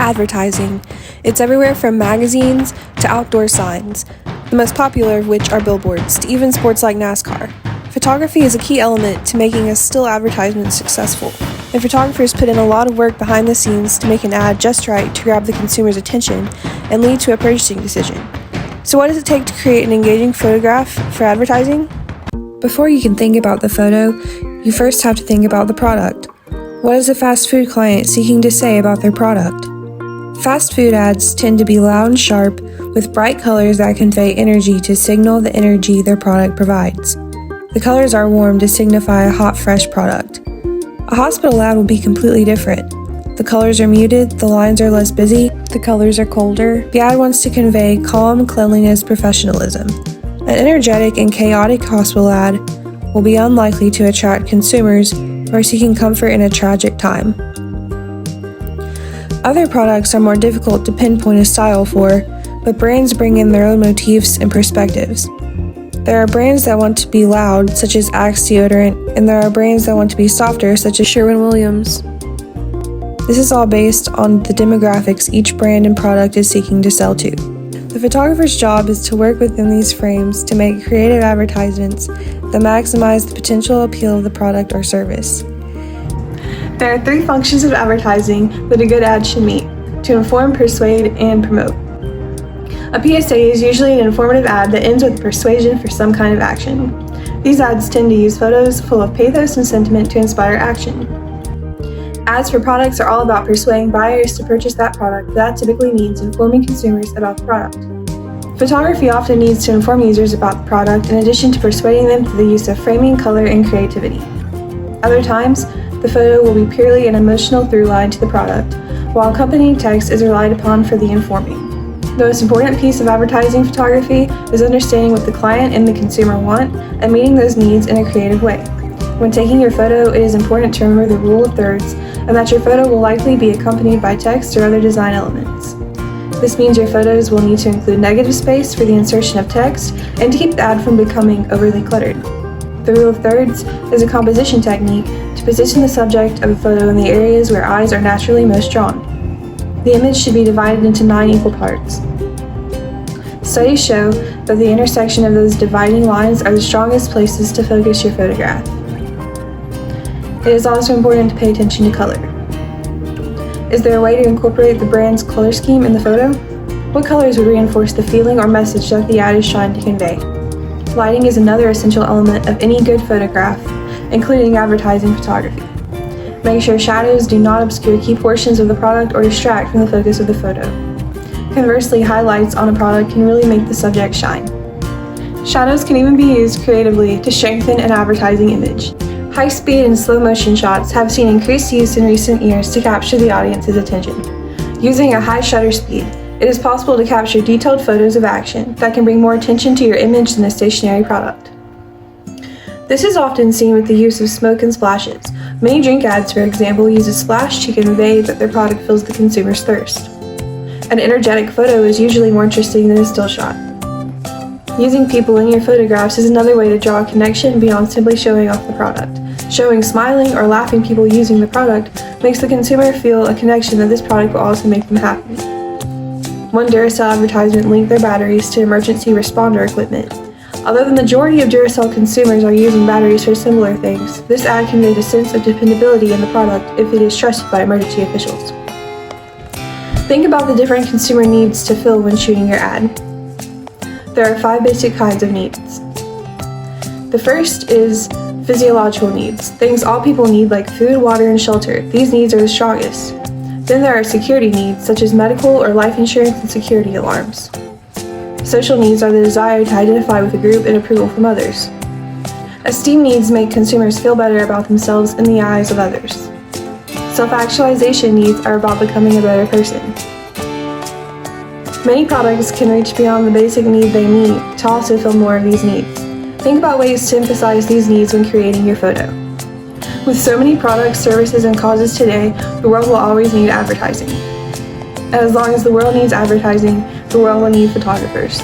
Advertising. It's everywhere from magazines to outdoor signs, the most popular of which are billboards, to even sports like NASCAR. Photography is a key element to making a still advertisement successful, and photographers put in a lot of work behind the scenes to make an ad just right to grab the consumer's attention and lead to a purchasing decision. So what does it take to create an engaging photograph for advertising? Before you can think about the photo, you first have to think about the product. What is a fast food client seeking to say about their product? Fast food ads tend to be loud and sharp, with bright colors that convey energy to signal the energy their product provides. The colors are warm to signify a hot, fresh product. A hospital ad will be completely different. The colors are muted, the lines are less busy, the colors are colder. The ad wants to convey calm, cleanliness, professionalism. An energetic and chaotic hospital ad will be unlikely to attract consumers who are seeking comfort in a tragic time. Other products are more difficult to pinpoint a style for, but brands bring in their own motifs and perspectives. There are brands that want to be loud, such as Axe deodorant, and there are brands that want to be softer, such as Sherwin-Williams. This is all based on the demographics each brand and product is seeking to sell to. The photographer's job is to work within these frames to make creative advertisements that maximize the potential appeal of the product or service. There are 3 functions of advertising that a good ad should meet: to inform, persuade, and promote. A PSA is usually an informative ad that ends with persuasion for some kind of action. These ads tend to use photos full of pathos and sentiment to inspire action. Ads for products are all about persuading buyers to purchase that product, but that typically means informing consumers about the product. Photography often needs to inform users about the product in addition to persuading them through the use of framing, color, and creativity. Other times, the photo will be purely an emotional through line to the product, while accompanying text is relied upon for the informing. The most important piece of advertising photography is understanding what the client and the consumer want and meeting those needs in a creative way. When taking your photo, it is important to remember the rule of thirds and that your photo will likely be accompanied by text or other design elements. This means your photos will need to include negative space for the insertion of text and to keep the ad from becoming overly cluttered. The rule of thirds is a composition technique to position the subject of a photo in the areas where eyes are naturally most drawn. The image should be divided into 9 equal parts. Studies show that the intersection of those dividing lines are the strongest places to focus your photograph. It is also important to pay attention to color. Is there a way to incorporate the brand's color scheme in the photo? What colors would reinforce the feeling or message that the ad is trying to convey? Lighting is another essential element of any good photograph, including advertising photography. Make sure shadows do not obscure key portions of the product or distract from the focus of the photo. Conversely, highlights on a product can really make the subject shine. Shadows can even be used creatively to strengthen an advertising image. High-speed and slow-motion shots have seen increased use in recent years to capture the audience's attention. Using a high shutter speed, it is possible to capture detailed photos of action that can bring more attention to your image than a stationary product. This is often seen with the use of smoke and splashes. Many drink ads, for example, use a splash to convey that their product fills the consumer's thirst. An energetic photo is usually more interesting than a still shot. Using people in your photographs is another way to draw a connection beyond simply showing off the product. Showing smiling or laughing people using the product makes the consumer feel a connection that this product will also make them happy. One Duracell advertisement linked their batteries to emergency responder equipment. Although the majority of Duracell consumers are using batteries for similar things, this ad conveyed a sense of dependability in the product if it is trusted by emergency officials. Think about the different consumer needs to fill when shooting your ad. There are 5 basic kinds of needs. The first is physiological needs, things all people need like food, water, and shelter. These needs are the strongest. Then there are security needs, such as medical or life insurance and security alarms. Social needs are the desire to identify with a group and approval from others. Esteem needs make consumers feel better about themselves in the eyes of others. Self-actualization needs are about becoming a better person. Many products can reach beyond the basic need they meet to also fill more of these needs. Think about ways to emphasize these needs when creating your photo. With so many products, services, and causes today, the world will always need advertising. And as long as the world needs advertising, the world will need photographers.